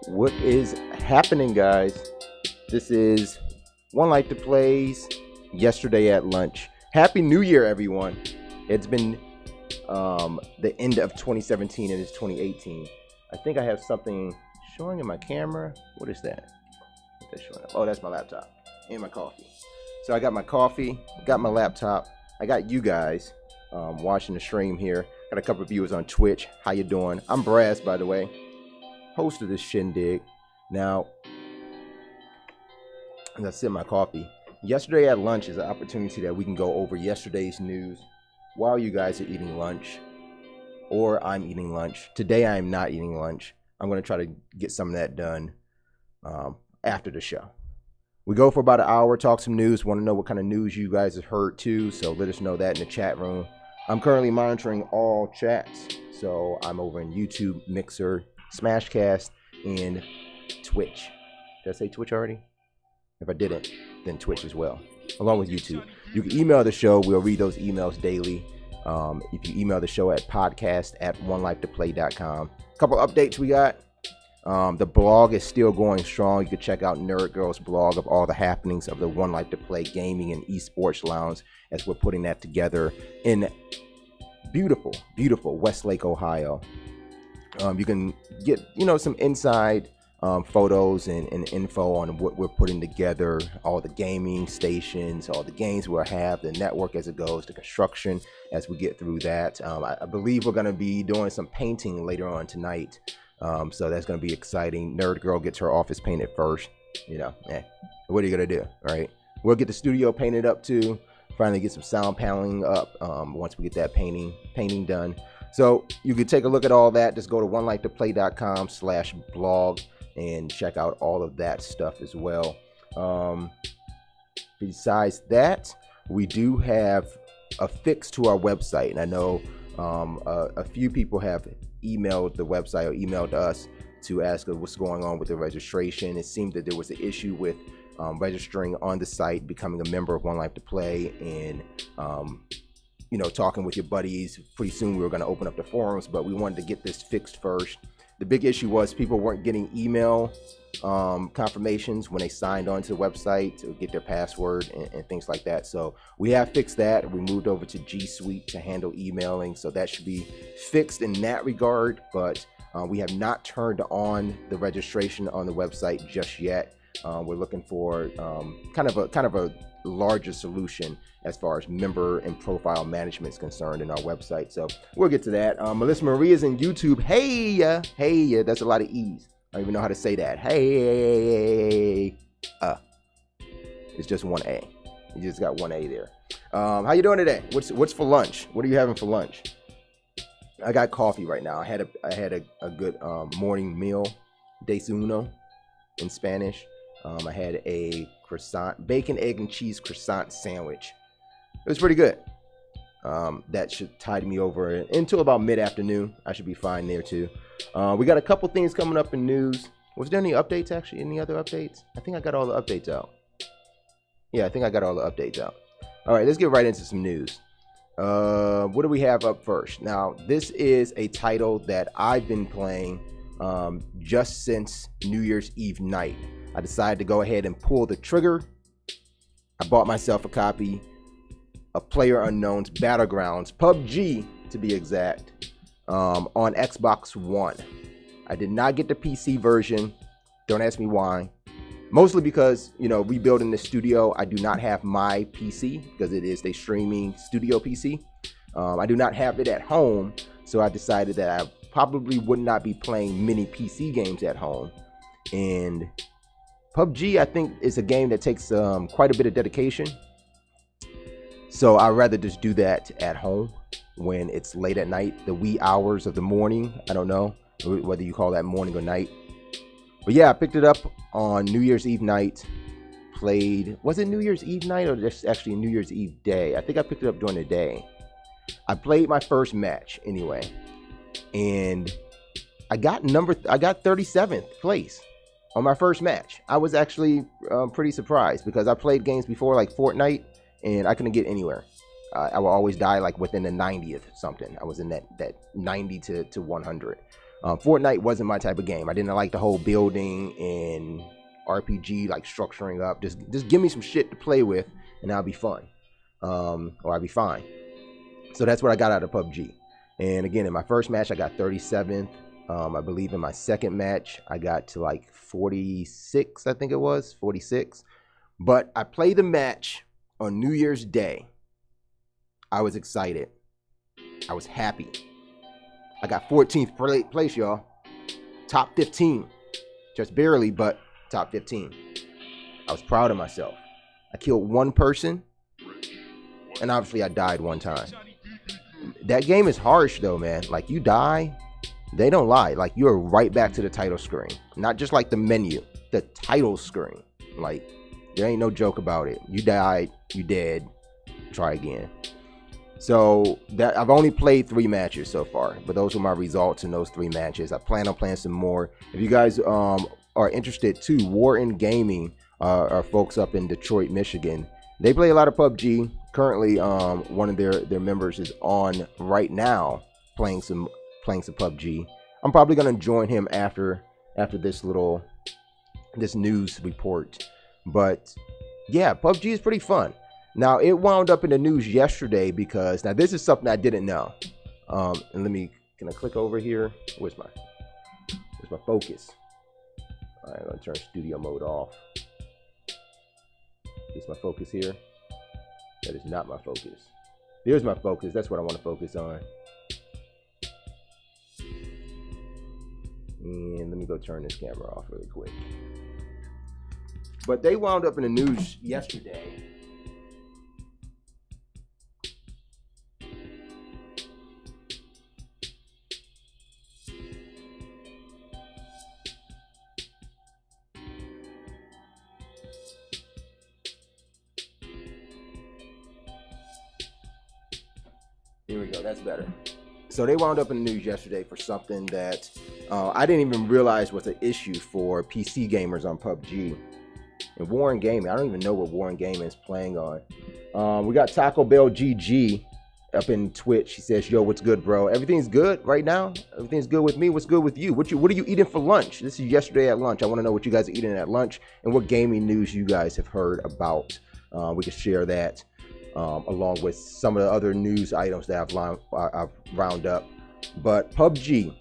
What is happening, guys? This is One Life to Plays yesterday at lunch. Happy New Year, everyone. It's been the end of 2017 and it's 2018. I think I have something showing in my camera. What is that? That's showing up. Oh, that's my laptop and my coffee. So I got my coffee, got my laptop. I got you guys watching the stream here. Got a couple of viewers on Twitch. How you doing? I'm Brass, by the way, host of this shindig. Now, as I sip my coffee, yesterday at lunch is an opportunity that we can go over yesterday's news while you guys are eating lunch, or I'm eating lunch. Today I am not eating lunch. I'm going to try to get some of that done after the show. We go for about an hour, talk some news. Want to know what kind of news you guys have heard too, so let us know that in the chat room. I'm currently monitoring all chats, so I'm over in YouTube, Mixer, Smashcast, and Twitch. Did I say Twitch already? If I didn't, then Twitch as well, along with YouTube. You can email the show. We'll read those emails daily. If you email the show at podcast@onelifetoplay.com. A couple updates we got. The blog is still going strong. You can check out Nerd Girl's blog of all the happenings of the One Life to Play gaming and esports lounge as we're putting that together in beautiful, beautiful Westlake, Ohio. You can get, some inside photos and info on what we're putting together, all the gaming stations, all the games we'll have, the network as it goes, the construction as we get through that. I believe we're going to be doing some painting later on tonight. So that's going to be exciting. Nerd Girl gets her office painted first. What are you going to do? All right. We'll get the studio painted up too. Finally get some sound paneling up once we get that painting done. So you can take a look at all that. Just go to onelifetoplay.com/blog and check out all of that stuff as well. Besides that, we do have a fix to our website. And I know a few people have emailed the website or emailed us to ask us what's going on with the registration. It seemed that there was an issue with registering on the site, becoming a member of One Life to Play, and talking with your buddies. Pretty soon we were going to open up the forums, but we wanted to get this fixed first. The big issue was people weren't getting email confirmations when they signed on to the website to get their password and things like that. So we have fixed that. We moved over to G Suite to handle emailing, so that should be fixed in that regard. But we have not turned on the registration on the website just yet. We're looking for kind of a larger solution as far as member and profile management is concerned in our website. So we'll get to that. Melissa Maria's in YouTube. Hey, that's a lot of E's. I don't even know how to say that. Hey, it's just one A. You just got one A there. How you doing today? What's for lunch? What are you having for lunch? I got coffee right now. I had a good morning meal, desayuno in Spanish. I had a croissant, bacon, egg, and cheese croissant sandwich. It was pretty good. That should tide me over until about mid-afternoon. I should be fine there too. We got a couple things coming up in news. Was there any updates actually? Any other updates? I think I got all the updates out. Yeah, I think I got all the updates out. All right, let's get right into some news. What do we have up first? Now, this is a title that I've been playing just since New Year's Eve night. I decided to go ahead and pull the trigger. I bought myself a copy of PlayerUnknown's Battlegrounds, PUBG to be exact, on Xbox One. I did not get the PC version. Don't ask me why. Mostly because, rebuilding the studio, I do not have my PC because it is a streaming studio PC. I do not have it at home, so I decided that I probably would not be playing many PC games at home. And PUBG, I think, is a game that takes quite a bit of dedication. So I'd rather just do that at home when it's late at night, the wee hours of the morning. I don't know whether you call that morning or night. But yeah, I picked it up on New Year's Eve night. Was it New Year's Eve night or just actually New Year's Eve day? I think I picked it up during the day. I played my first match anyway. And I got 37th place on my first match. I was actually pretty surprised because I played games before like Fortnite and I couldn't get anywhere. I will always die like within the 90th something. I was in that 90 to 100. Fortnite wasn't my type of game. I didn't like the whole building and RPG, like structuring up. Just give me some shit to play with, and I'll be fun, or I'll be fine. So that's what I got out of PUBG. And again, in my first match, I got 37th. I believe in my second match, I got to like 46, I think it was, 46. But I played the match on New Year's Day. I was excited. I was happy. I got 14th place, y'all. Top 15. Just barely, but top 15. I was proud of myself. I killed one person, and obviously I died one time. That game is harsh, though, man. Like, you die, they don't lie. Like, you're right back to the title screen. Not just like the menu, the title screen. Like, there ain't no joke about it. You died, you dead, try again. So that I've only played 3 matches so far, but those were my results in those 3 matches. I plan on playing some more. If you guys are interested too, Warren Gaming are folks up in Detroit, Michigan. They play a lot of PUBG. Currently, one of their members is on right now playing some PUBG. I'm probably gonna join him after this news report. But yeah, PUBG is pretty fun. Now, it wound up in the news yesterday because, now this is something I didn't know. And can I click over here? Where's my focus? All right, I'm gonna turn studio mode off. Is my focus here? That is not my focus. There's my focus. That's what I want to focus on. And let me go turn this camera off really quick. But they wound up in the news yesterday. Here we go, that's better. So they wound up in the news yesterday for something that I didn't even realize was an issue for PC gamers on PUBG. And Warren Gaming, I don't even know what Warren Gaming is playing on. We got Taco Bell GG up in Twitch. He says, yo, what's good, bro? Everything's good right now? Everything's good with me? What's good with you? What are you eating for lunch? This is yesterday at lunch. I want to know what you guys are eating at lunch and what gaming news you guys have heard about. We can share that. Along with some of the other news items that I've round up. But PUBG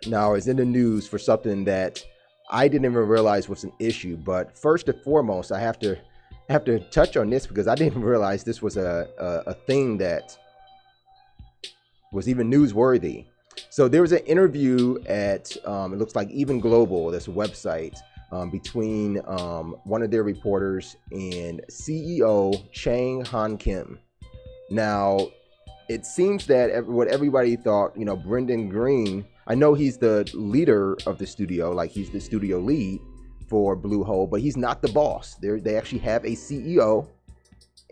now is in the news for something that I didn't even realize was an issue. But first and foremost, I have to touch on this because I didn't realize this was a thing that was even newsworthy. So there was an interview at it looks like Even Global, this website, between one of their reporters and CEO Chang Han Kim. Now, it seems that what everybody thought, Brendan Green, I know he's the leader of the studio, like he's the studio lead for Bluehole, but he's not the boss. They actually have a CEO,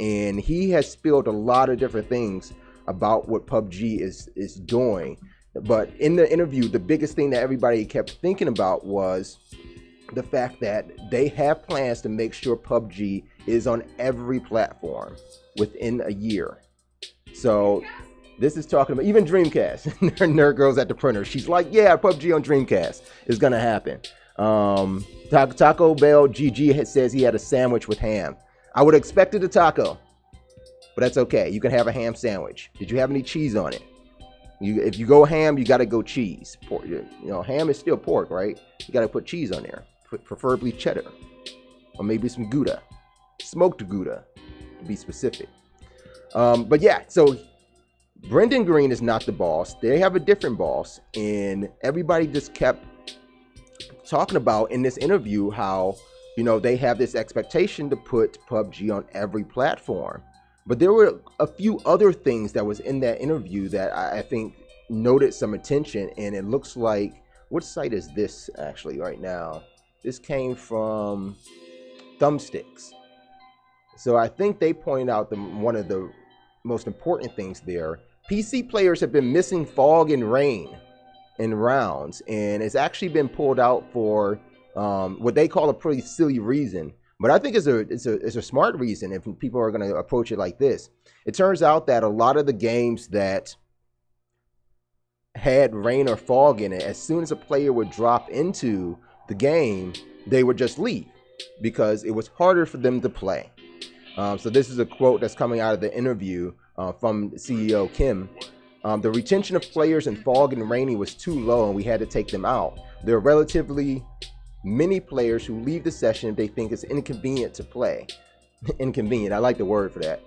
and he has spilled a lot of different things about what PUBG is doing. But in the interview, the biggest thing that everybody kept thinking about was the fact that they have plans to make sure PUBG is on every platform within a year. So this is talking about even Dreamcast. Nerd Girls at the printer. She's like, yeah, PUBG on Dreamcast is gonna happen. Taco Bell GG says he had a sandwich with ham. I would have expected a taco, but that's okay. You can have a ham sandwich. Did you have any cheese on it? If you go ham, you got to go cheese. Pork, ham is still pork, right? You got to put cheese on there, preferably cheddar, or maybe some Gouda, smoked Gouda, to be specific. But yeah, so Brendan Green is not the boss. They have a different boss, and everybody just kept talking about in this interview how they have this expectation to put PUBG on every platform. But there were a few other things that was in that interview that I think noted some attention, and it looks like, what site is this actually right now? This came from Thumbsticks. So I think they point out one of the most important things there. PC players have been missing fog and rain in rounds, and it's actually been pulled out for what they call a pretty silly reason. But I think it's a smart reason if people are going to approach it like this. It turns out that a lot of the games that had rain or fog in it, as soon as a player would drop into the game, they would just leave because it was harder for them to play. So this is a quote that's coming out of the interview from CEO Kim. The retention of players in fog and rainy was too low and we had to take them out. There are relatively many players who leave the session if they think it's inconvenient to play. Inconvenient, I like the word for that.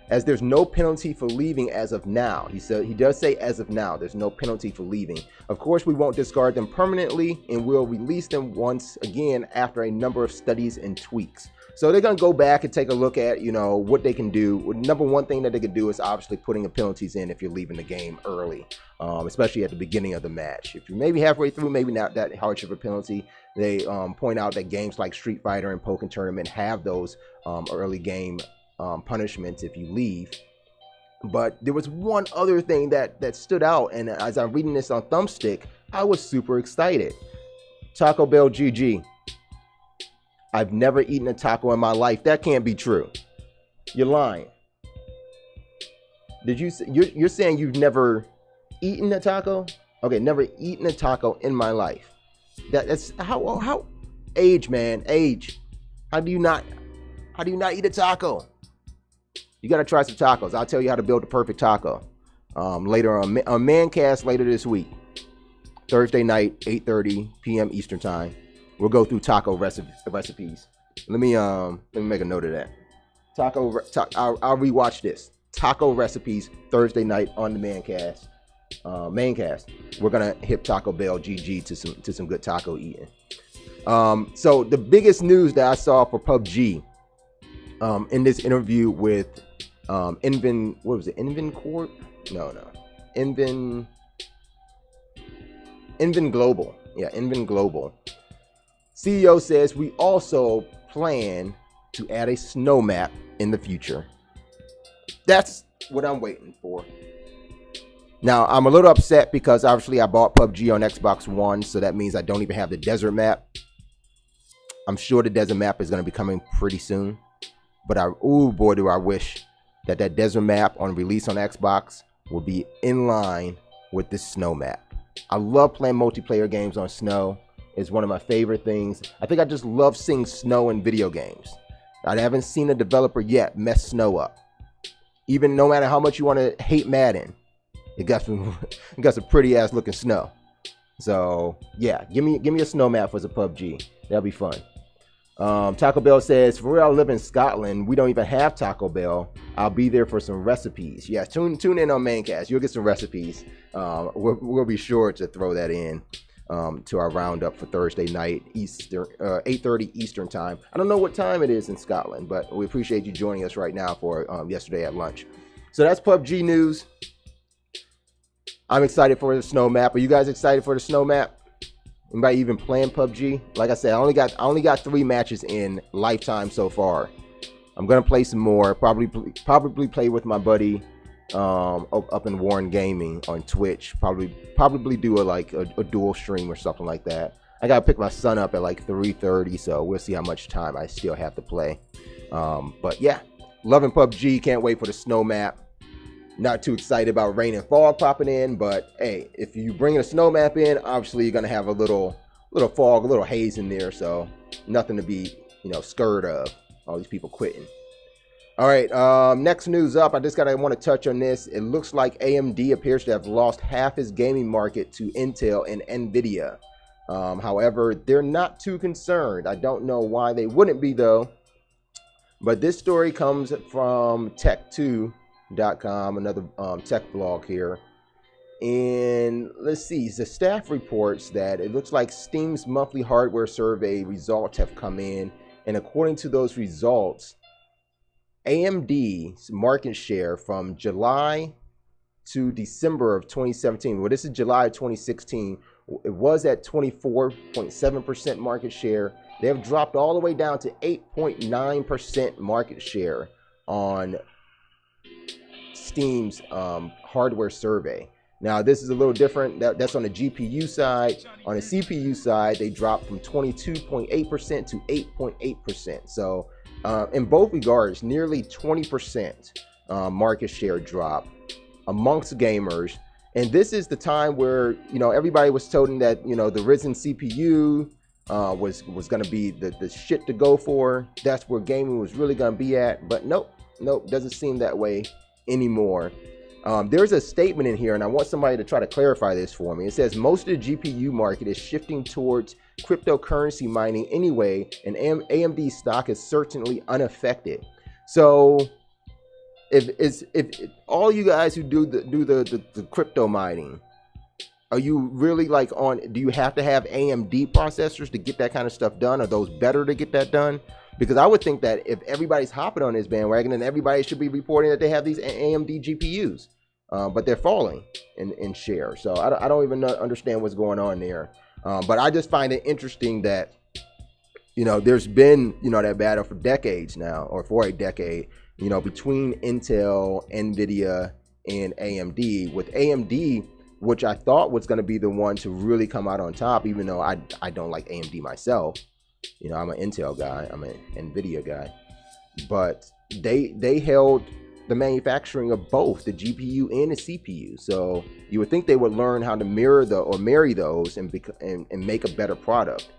As there's no penalty for leaving as of now. He does say as of now, there's no penalty for leaving. Of course, we won't discard them permanently and we'll release them once again after a number of studies and tweaks. So they're going to go back and take a look at, what they can do. Number one thing that they can do is obviously putting the penalties in if you're leaving the game early, especially at the beginning of the match. If you're maybe halfway through, maybe not that harsh of a penalty. They point out that games like Street Fighter and Pokken Tournament have those early game punishments if you leave. But there was one other thing that stood out, and as I'm reading this on Thumbstick, I was super excited. Taco Bell GG. I've never eaten a taco in my life. That can't be true. You're lying. You're saying you've never eaten a taco? Okay, never eaten a taco in my life. That's how age, man, age. How do you not eat a taco? You got to try some tacos. I'll tell you how to build the perfect taco later on Mancast later this week. Thursday night, 8:30 p.m. Eastern time. We'll go through taco recipes. Let me make a note of that. I'll rewatch this. Taco recipes Thursday night on the Mancast. We're gonna hit Taco Bell GG to some good taco eating. So the biggest news that I saw for PUBG in this interview with Invin, what was it? Invin Corp? No. Invin Global. Yeah, Invin Global. CEO says we also plan to add a snow map in the future. That's what I'm waiting for. Now, I'm a little upset because obviously I bought PUBG on Xbox One, so that means I don't even have the desert map. I'm sure the desert map is going to be coming pretty soon. But oh boy, do I wish that desert map on release on Xbox will be in line with this snow map. I love playing multiplayer games on snow. It's one of my favorite things. I think I just love seeing snow in video games. I haven't seen a developer yet mess snow up. Even no matter how much you want to hate Madden, it got some pretty ass looking snow. So yeah, give me a snow map for the PUBG. That'll be fun. Taco Bell says, for real, I live in Scotland. We don't even have Taco Bell. I'll be there for some recipes. Yeah, tune in on Maincast. You'll get some recipes. We'll be sure to throw that in to our roundup for Thursday night, 8:30 Eastern time. I don't know what time it is in Scotland, but we appreciate you joining us right now for yesterday at lunch. So that's PUBG news. I'm excited for the snow map. Are you guys excited for the snow map? Anybody even playing PUBG? Like I said, I only got 3 matches in lifetime so far. I'm gonna play some more. Probably play with my buddy up in Warren Gaming on Twitch. Probably do a dual stream or something like that. I gotta pick my son up at like 3:30, so we'll see how much time I still have to play. But yeah, loving PUBG. Can't wait for the snow map. Not too excited about rain and fog popping in, but hey, if you bring a snow map in, obviously you're gonna have a little fog, a little haze in there, so nothing to be scared of. All these people quitting. All right, next news up. I want to touch on this. It looks like AMD appears to have lost half its gaming market to Intel and Nvidia. However, they're not too concerned. I don't know why they wouldn't be though. But this story comes from Tech2.com, another tech blog here. And let's see, the staff reports that it looks like Steam's monthly hardware survey results have come in. And according to those results, AMD's market share from July to December of 2017, well, this is July of 2016, it was at 24.7% market share. They have dropped all the way down to 8.9% market share on Steam's hardware survey. Now, this is a little different. That's on the GPU side. On the CPU side, they dropped from 22.8% to 8.8%. So in both regards, nearly 20% market share drop amongst gamers. And this is the time where, everybody was told that, the Ryzen CPU was going to be the shit to go for. That's where gaming was really going to be at. But nope, doesn't seem that way anymore. There's a statement in here, and I want somebody to try to clarify this for me. It says most of the GPU market is shifting towards cryptocurrency mining anyway, and AMD stock is certainly unaffected. So if all you guys who do the crypto mining, are you really do you have to have AMD processors to get that kind of stuff done? Are those better to get that done? Because I would think that if everybody's hopping on this bandwagon, then everybody should be reporting that they have these AMD GPUs, but they're falling in share. So I don't even understand what's going on there. But I just find it interesting that, there's been, that battle for decades now, or for a decade, between Intel, NVIDIA, and AMD. With AMD, which I thought was going to be the one to really come out on top, even though I don't like AMD myself. I'm an Intel guy, I'm an NVIDIA guy. But they held the manufacturing of both the GPU and the CPU. So you would think they would learn how to marry those and make a better product.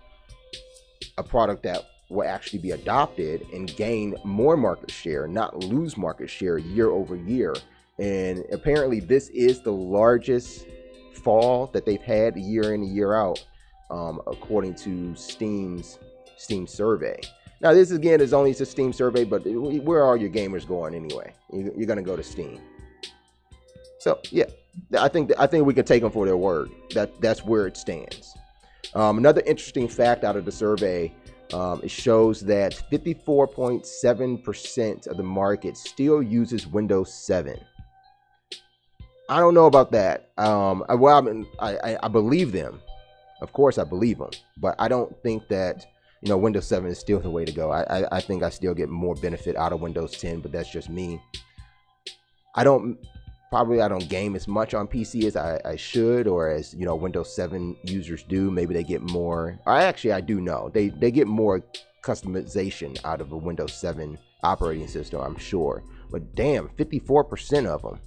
A product that will actually be adopted and gain more market share, not lose market share year over year. And apparently this is the largest fall that they've had year in and year out, according to Steam survey. Now this again is only a Steam survey, but where are your gamers going anyway? You're gonna go to Steam. So yeah, I think we can take them for their word. That's where it stands. Another interesting fact out of the survey, it shows that 54.7% of the market still uses Windows 7. I don't know about that. I believe them. Of course, I believe them, but I don't think that Windows 7 is still the way to go. I think I still get more benefit out of Windows 10, but that's just me. I don't game as much on PC as I should, or as Windows 7 users do. Maybe they get more. I do know they get more customization out of a Windows 7 operating system, I'm sure. But damn, 54% of them.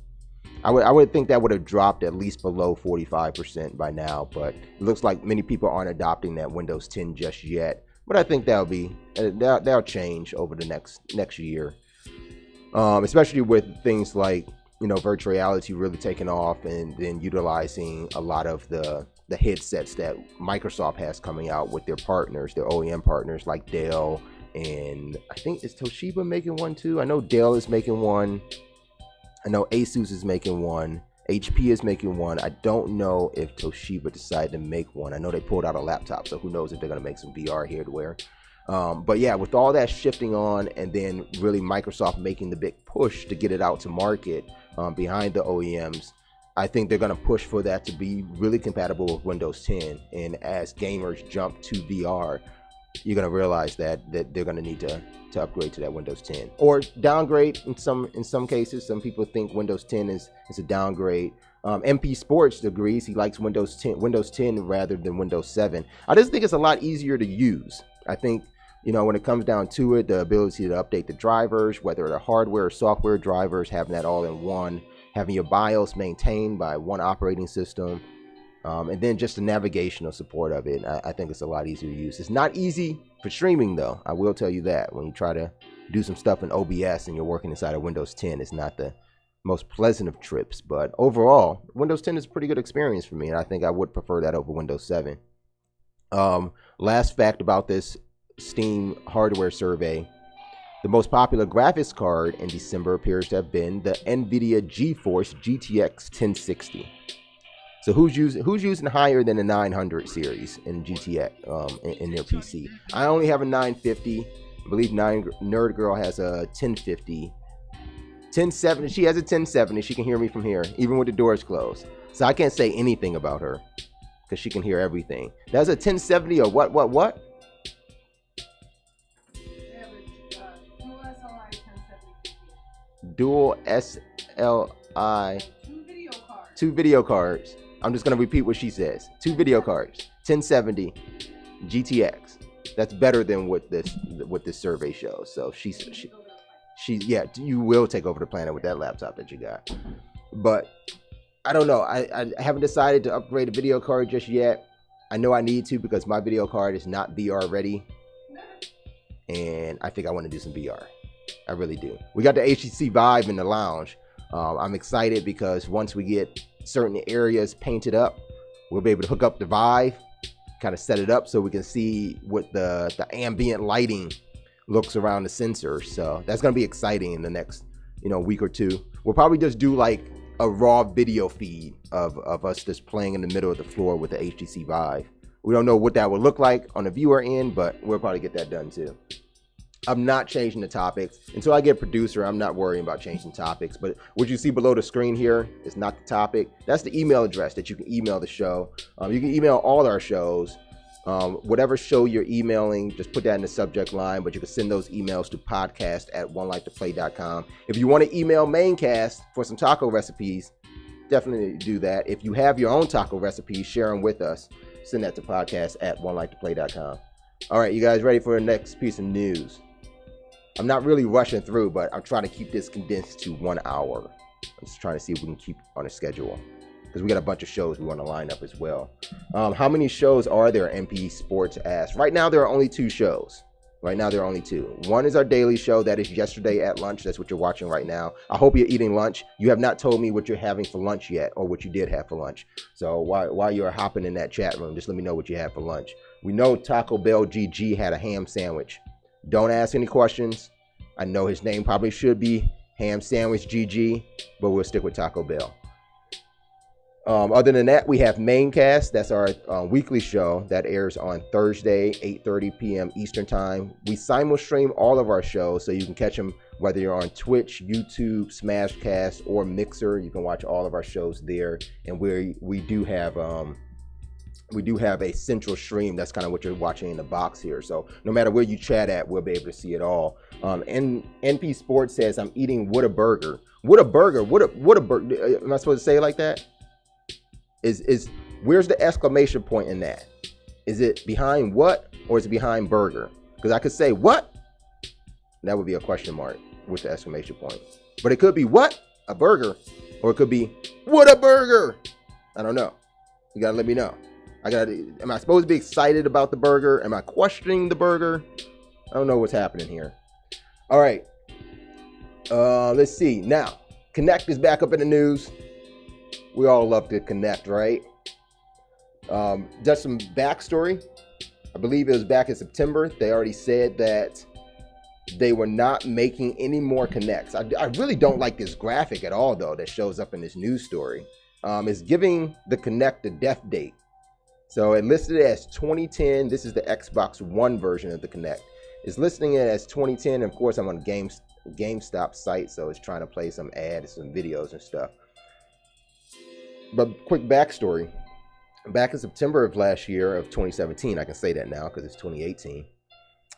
I would think that would have dropped at least below 45% by now, but it looks like many people aren't adopting that Windows 10 just yet. But I think that'll change over the next year, especially with things like virtual reality really taking off, and then utilizing a lot of the headsets that Microsoft has coming out with their partners, their OEM partners like Dell, and I think is Toshiba making one too. I know Dell is making one. I know Asus is making one. HP is making one. I don't know if Toshiba decided to make one. I know they pulled out a laptop, so who knows if they're going to make some VR hardware. But yeah, with all that shifting on, and then really Microsoft making the big push to get it out to market behind the OEMs, I think they're going to push for that to be really compatible with Windows 10. And as gamers jump to VR, you're going to realize that they're going to need to upgrade to that Windows 10, or downgrade in some cases. Some people think Windows 10 is a downgrade. MP Sports agrees. He likes Windows 10 rather than Windows 7. I just think it's a lot easier to use. I think when it comes down to it, the ability to update the drivers, whether they're hardware or software drivers, having that all in one, having your BIOS maintained by one operating system, and then just the navigational support of it. I think it's a lot easier to use. It's not easy for streaming though. I will tell you that. When you try to do some stuff in OBS and you're working inside of Windows 10, it's not the most pleasant of trips. But overall, Windows 10 is a pretty good experience for me, and I think I would prefer that over Windows 7. Last fact about this Steam hardware survey: the most popular graphics card in December appears to have been the NVIDIA GeForce GTX 1060. So who's using higher than the 900 series in GTX in their PC? I only have a 950. I believe Nerd Girl has a 1050. 1070. She has a 1070. She can hear me from here, even with the doors closed. So I can't say anything about her because she can hear everything. That's a 1070 or what? Dual SLI. Two video cards. I'm just going to repeat what she says. 2 video cards. 1070 GTX. That's better than what this survey shows. So she yeah, you will take over the planet with that laptop that you got. But I don't know. I haven't decided to upgrade a video card just yet. I know I need to because my video card is not VR ready. And I think I want to do some VR. I really do. We got the HTC Vive in the lounge. I'm excited because once we get certain areas painted up, we'll be able to hook up the Vive, kind of set it up so we can see what the ambient lighting looks around the sensor. So that's going to be exciting in the next, week or two. We'll probably just do like a raw video feed of us just playing in the middle of the floor with the HTC Vive. We don't know what that would look like on the viewer end, but we'll probably get that done too. I'm not changing the topics. Until I get producer, I'm not worrying about changing topics. But what you see below the screen here is not the topic. That's the email address that you can email the show. You can email all our shows. Whatever show you're emailing, just put that in the subject line. But you can send those emails to podcast@onelifetoplay.com. If you want to email Maincast for some taco recipes, definitely do that. If you have your own taco recipes, share them with us. Send that to podcast@onelifetoplay.com. All right, you guys ready for the next piece of news? I'm not really rushing through, but I'm trying to keep this condensed to 1 hour. I'm just trying to see if we can keep on a schedule because we got a bunch of shows we want to line up as well. How many shows are there? NP Sports asked. Right now, there are only 2 shows. One is our daily show. That is yesterday at lunch. That's what you're watching right now. I hope you're eating lunch. You have not told me what you're having for lunch yet or what you did have for lunch. So while you're hopping in that chat room, just let me know what you had for lunch. We know Taco Bell GG had a ham sandwich. Don't ask any questions. I know his name probably should be Ham Sandwich GG, but we'll stick with Taco Bell. Other than that, we have Maincast. That's our weekly show that airs on Thursday, 8:30 p.m. Eastern Time. We simul-stream all of our shows, so you can catch them whether you're on Twitch, YouTube, Smashcast, or Mixer. You can watch all of our shows there. And we do have a central stream. That's kind of what you're watching in the box here. So no matter where you chat at, we'll be able to see it all. NP Sports says, I'm eating Whataburger. Whataburger? Whataburger? Am I supposed to say it like that? Where's the exclamation point in that? Is it behind what or is it behind burger? Because I could say what? That would be a question mark with the exclamation point. But it could be what? A burger. Or it could be Whataburger. I don't know. You gotta let me know. Am I supposed to be excited about the burger? Am I questioning the burger? I don't know what's happening here. All right. Let's see. Now, Kinect is back up in the news. We all love to Kinect, right? Just some backstory. I believe it was back in September. They already said that they were not making any more Kinects. I really don't like this graphic at all, though, that shows up in this news story. It's giving the Kinect a death date. So it listed it as 2010. This is the Xbox One version of the Kinect. It's listing it as 2010. Of course, I'm on GameStop site, so it's trying to play some ads, some videos and stuff. But quick backstory. Back in September of last year, of 2017, I can say that now because it's 2018,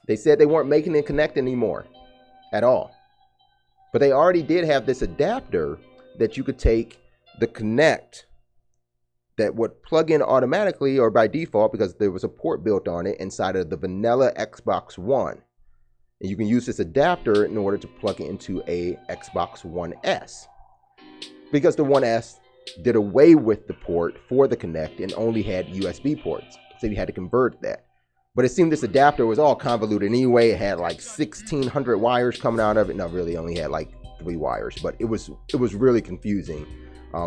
they said they weren't making the Kinect anymore at all. But they already did have this adapter that you could take the Kinect that would plug in automatically or by default because there was a port built on it inside of the vanilla Xbox One. And you can use this adapter in order to plug it into a Xbox One S. Because the One S did away with the port for the Kinect and only had USB ports. So you had to convert that. But it seemed this adapter was all convoluted anyway. It had like 1,600 wires coming out of it. No, really only had like 3 wires. But it was really confusing.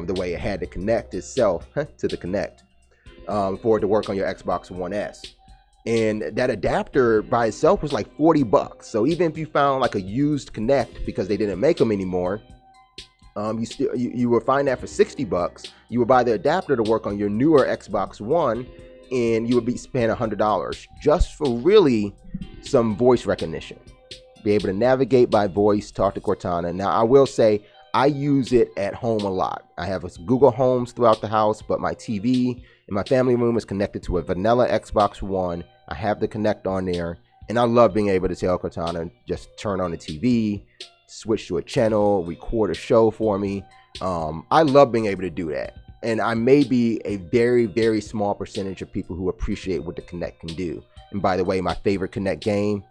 The way it had to connect itself to the Kinect for it to work on your Xbox One S. And that adapter by itself was like $40. So even if you found like a used Kinect because they didn't make them anymore, you would find that for $60. You would buy the adapter to work on your newer Xbox One, and you would be spending $100 just for really some voice recognition. Be able to navigate by voice, talk to Cortana. Now I will say, I use it at home a lot. I have Google Homes throughout the house, but my TV in my family room is connected to a vanilla Xbox One. I have the Kinect on there, and I love being able to tell Cortana, just turn on the TV, switch to a channel, record a show for me. I love being able to do that. And I may be a very, very small percentage of people who appreciate what the Kinect can do. And by the way, my favorite Kinect game,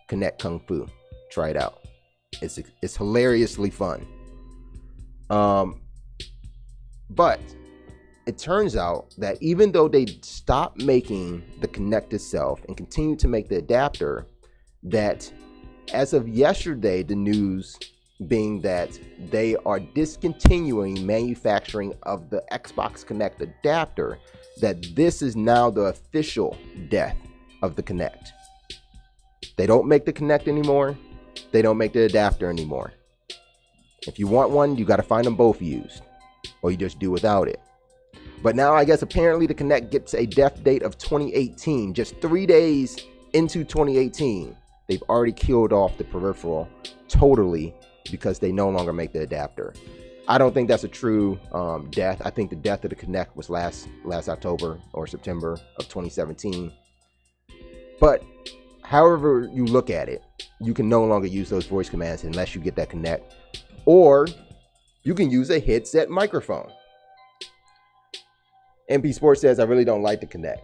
Kinect Kung Fu. Try it out. It's hilariously fun. But it turns out that even though they stopped making the Kinect itself and continue to make the adapter, that as of yesterday, the news being that they are discontinuing manufacturing of the Xbox Kinect adapter, that this is now the official death of the Kinect. They don't make the Kinect anymore. They don't make the adapter anymore. If you want one, you got to find them both used, or you just do without it. But now I guess apparently the Kinect gets a death date of 2018. Just 3 days into 2018, they've already killed off the peripheral totally because they no longer make the adapter. I don't think that's a true death. I think the death of the Kinect was last October or September of 2017. But however you look at it, you can no longer use those voice commands unless you get that Kinect, or you can use a headset microphone. MP Sports says, I really don't like the Kinect.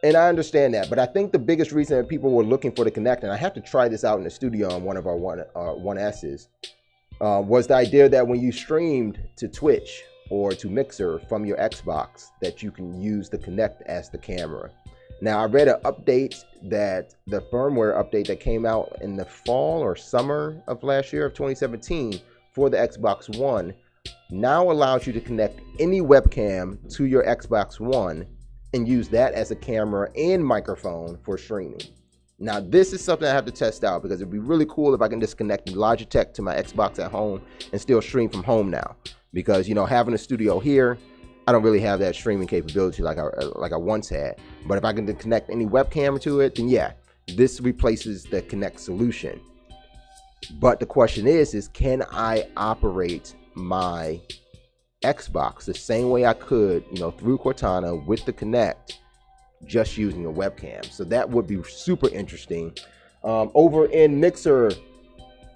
And I understand that, but I think the biggest reason that people were looking for the Kinect, and I have to try this out in the studio on one of our 1S's, was the idea that when you streamed to Twitch or to Mixer from your Xbox, that you can use the Kinect as the camera. Now, I read an update that the firmware update that came out in the fall or summer of last year of 2017 for the Xbox One now allows you to connect any webcam to your Xbox One and use that as a camera and microphone for streaming. Now, this is something I have to test out because it'd be really cool if I can just connect Logitech to my Xbox at home and still stream from home now. Because, you know, having a studio here, I don't really have that streaming capability like I once had. But if I can connect any webcam to it, then yeah, this replaces the Kinect solution. But the question is can I operate my Xbox the same way I could, you know, through Cortana with the Kinect, just using a webcam? So that would be super interesting. Over in Mixer,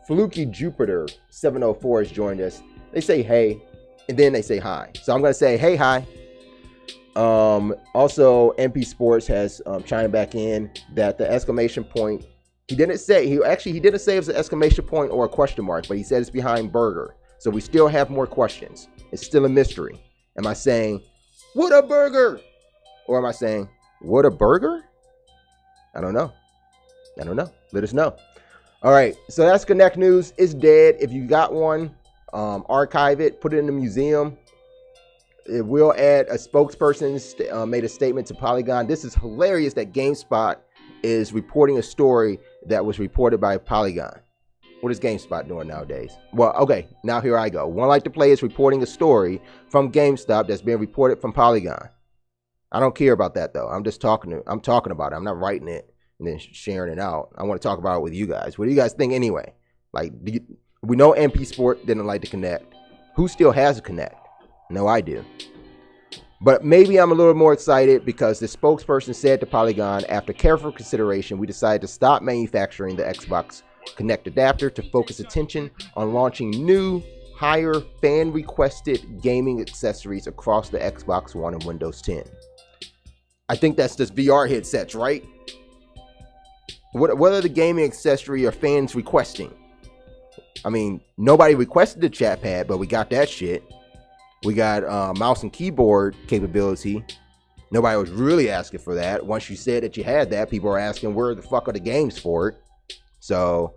Fluky Jupiter 704 has joined us. They say hey, and then they say hi. So I'm gonna say hey, hi. Also, MP Sports has chimed back in that the exclamation point, he didn't say it was an exclamation point or a question mark, but he said it's behind burger. So we still have more questions. It's still a mystery. Am I saying, what a burger? Or am I saying, what a burger? I don't know. Let us know. All right. So that's Kinect news. It's dead. If you got one, archive it, put it in the museum. It will add a spokesperson made a statement to Polygon. This is hilarious that GameSpot is reporting a story that was reported by Polygon. What is GameSpot doing nowadays? Well, okay, now here I go. One Like to Play is reporting a story from GameStop that's being reported from Polygon. I don't care about that though. I'm talking about it. I'm not writing it and then sharing it out. I want to talk about it with you guys. What do you guys think anyway? Like, we know MP Sport didn't like to Kinect. Who still has a Kinect? No, I do. But maybe I'm a little more excited because the spokesperson said to Polygon, after careful consideration, we decided to stop manufacturing the Xbox Kinect adapter to focus attention on launching new, higher fan-requested gaming accessories across the Xbox One and Windows 10. I think that's just VR headsets, right? What are the gaming accessory are fans requesting? I mean, nobody requested the chat pad, but we got that shit. We got mouse and keyboard capability. Nobody was really asking for that. Once you said that you had that, people are asking where the fuck are the games for it. So,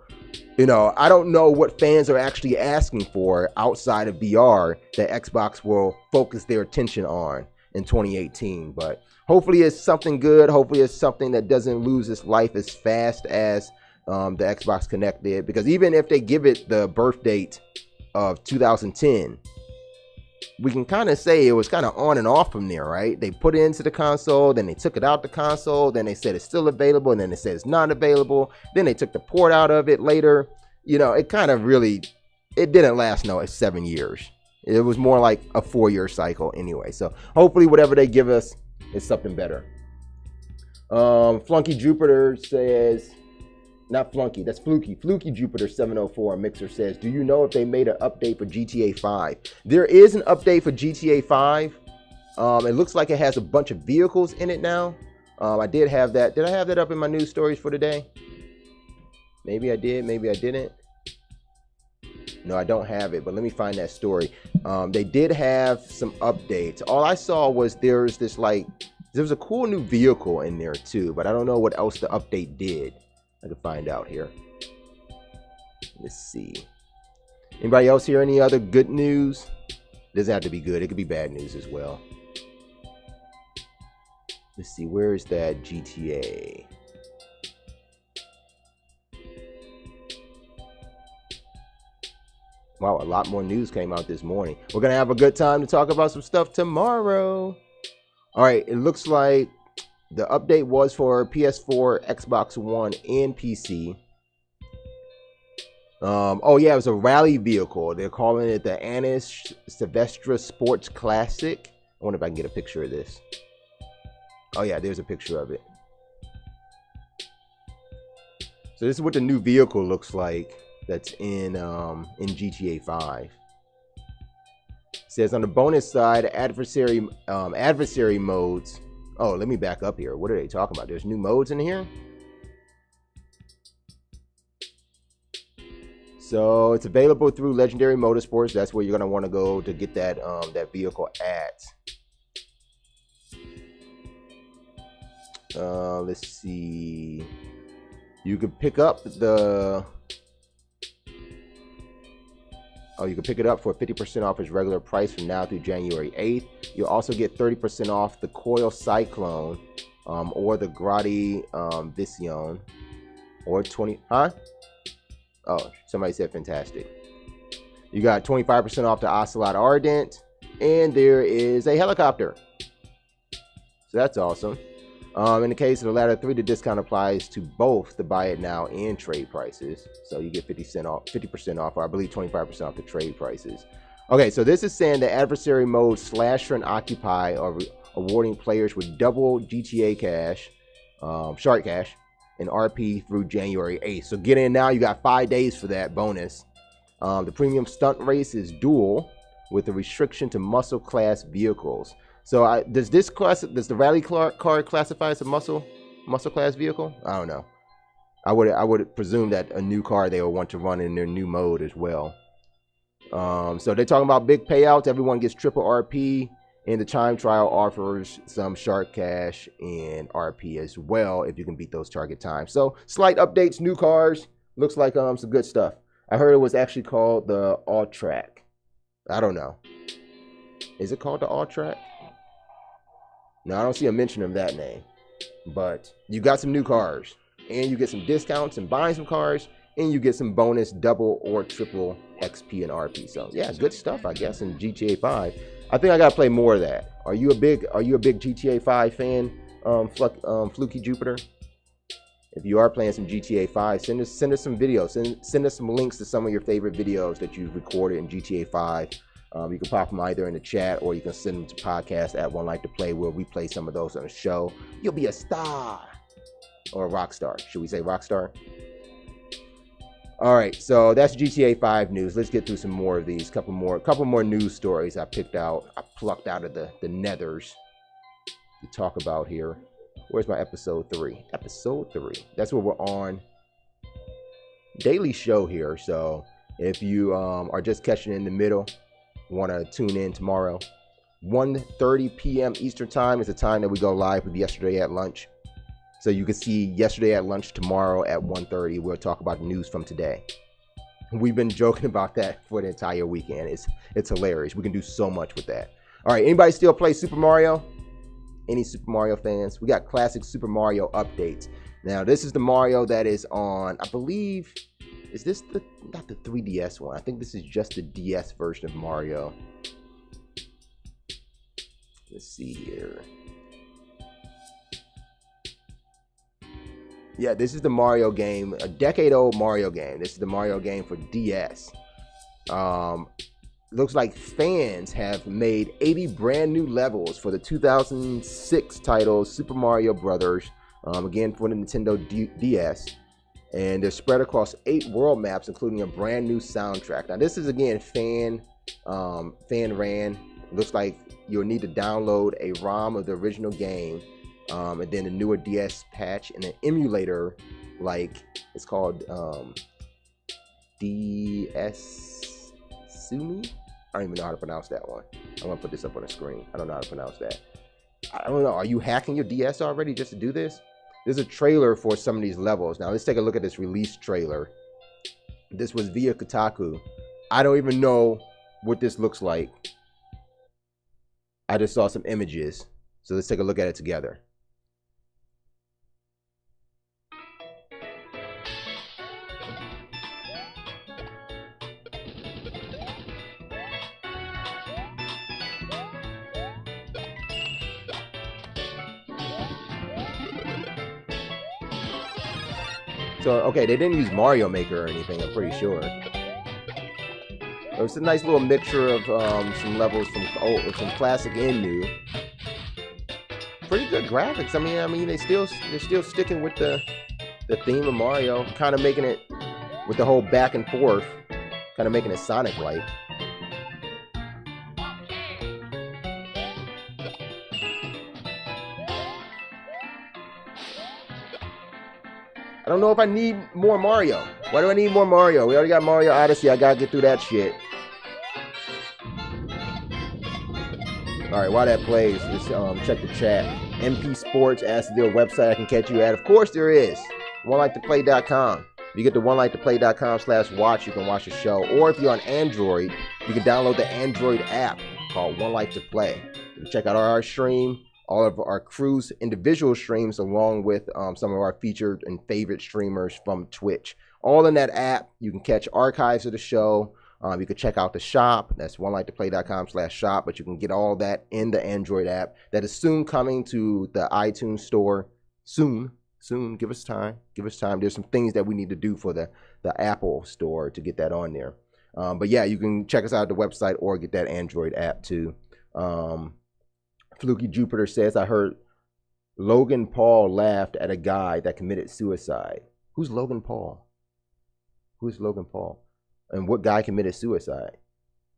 you know, I don't know what fans are actually asking for outside of VR that Xbox will focus their attention on in 2018. But hopefully it's something good. Hopefully it's something that doesn't lose its life as fast as the Xbox Kinect did. Because even if they give it the birth date of 2010, we can kind of say it was kind of on and off from there, right? They put it into the console, then they took it out the console, then they said it's still available, and then they said it's not available. Then they took the port out of it later. You know, it kind of really, it didn't last, no, it's 7 years. It was more like a 4-year cycle anyway. So hopefully whatever they give us is something better. Flunky Jupiter says, not Flunky, that's Fluky. Fluky Jupiter 704 Mixer says, do you know if they made an update for GTA 5? There is an update for GTA 5. It looks like it has a bunch of vehicles in it now. I did have that. Did I have that up in my news stories for today? Maybe I did, maybe I didn't. No, I don't have it, but let me find that story. They did have some updates. All I saw was there's a cool new vehicle in there too, but I don't know what else the update did. I can find out here. Let's see. Anybody else hear any other good news? It doesn't have to be good. It could be bad news as well. Let's see. Where is that GTA? Wow, a lot more news came out this morning. We're going to have a good time to talk about some stuff tomorrow. All right, it looks like the update was for PS4, Xbox One, and PC. Oh yeah, it was a rally vehicle. They're calling it the Anis Silvestre Sports Classic. I wonder if I can get a picture of this. Oh yeah, there's a picture of it. So this is what the new vehicle looks like. That's in GTA 5. It says on the bonus side, adversary modes. Oh, let me back up here. What are they talking about? There's new modes in here. So it's available through Legendary Motorsports. That's where you're gonna want to go to get that that vehicle at. Let's see. You can pick up the. Oh, you can pick it up for 50% off its regular price from now through January 8th. You'll also get 30% off the Coil Cyclone or the Grotti Vision or 20. Huh? Oh, somebody said fantastic. You got 25% off the Ocelot Ardent, and there is a helicopter. So that's awesome. In the case of the latter three, the discount applies to both the buy it now and trade prices. So you get 50% off, or I believe 25% off the trade prices. Okay, so this is saying the adversary mode Slasher and Occupy are awarding players with double GTA cash, Shark Cash, and RP through January 8th. So get in now. You got 5 days for that bonus. The premium stunt race is dual with a restriction to muscle class vehicles. So does the rally car classify as a muscle class vehicle? I don't know. I would presume that a new car they will want to run in their new mode as well. So they're talking about big payouts. Everyone gets triple RP, and the time trial offers some Shark Cash and RP as well if you can beat those target times. So slight updates, new cars. Looks like some good stuff. I heard it was actually called the All Track. I don't know. Is it called the All Track? No, I don't see a mention of that name. But you got some new cars, and you get some discounts and buying some cars, and you get some bonus double or triple XP and RP. So yeah, good stuff, I guess, in GTA 5. I think I gotta play more of that. Are you a big GTA 5 fan, Fluky Jupiter? If you are playing some GTA 5, send us some videos. Send us some links to some of your favorite videos that you've recorded in GTA 5. You can pop them either in the chat, or you can send them to podcast at One Life to Play, where we play some of those on the show. You'll be a star, or a rock star. Should we say rock star? All right, so that's GTA 5 news. Let's get through some more of these. Couple more news stories I plucked out of the nethers to talk about here. Where's my episode 3? Episode 3. That's what we're on. Daily show here. So if you are just catching in the middle, want to tune in tomorrow, 1:30 p.m. Eastern time is the time that we go live with Yesterday at Lunch. So you can see Yesterday at Lunch tomorrow at 1:30. We'll talk about the news from today. We've been joking about that for the entire weekend. It's hilarious. We can do so much with that. All right, anybody still play Super Mario? Any Super Mario fans? We got classic Super Mario updates. Now, this is the Mario that is on, I believe, is this not the 3DS one? I think this is just the DS version of Mario. Let's see here. Yeah, this is the Mario game, a decade-old Mario game. This is the Mario game for DS. Looks like fans have made 80 brand new levels for the 2006 title Super Mario Brothers, again for the Nintendo DS. And they're spread across 8 world maps, including a brand new soundtrack. Now, this is, again, fan ran. Looks like you'll need to download a ROM of the original game, and then a newer DS patch and an emulator, like it's called DS Kasumi. I don't even know how to pronounce that one. I'm gonna put this up on the screen. I don't know how to pronounce that. I don't know. Are you hacking your DS already just to do this? There's a trailer for some of these levels. Now let's take a look at this release trailer. This was via Kotaku. I don't even know what this looks like. I just saw some images. So let's take a look at it together. So, okay, they didn't use Mario Maker or anything, I'm pretty sure. It was a nice little mixture of some levels from classic and new. Pretty good graphics. I mean, they're still sticking with the theme of Mario, kind of making it with the whole back and forth, kind of making it Sonic-like. I don't know if I need more Mario. Why do I need more Mario? We already got Mario Odyssey. I gotta get through that shit. Alright, while that plays, just check the chat. MP Sports asks if there's a website I can catch you at. Of course there is. OneLikeToPlay.com. If you get to OneLikeToPlay.com/watch, you can watch the show. Or if you're on Android, you can download the Android app called One Like to Play. You can check out our stream, all of our crew's individual streams, along with some of our featured and favorite streamers from Twitch. All in that app. You can catch archives of the show. You can check out the shop. That's OneLikeToPlay.com/shop. But you can get all that in the Android app. That is soon coming to the iTunes store. Soon. Give us time. There's some things that we need to do for the Apple store to get that on there. But yeah, you can check us out at the website or get that Android app too. Fluky Jupiter says, I heard Logan Paul laughed at a guy that committed suicide. Who's Logan Paul? Who's Logan Paul? And what guy committed suicide?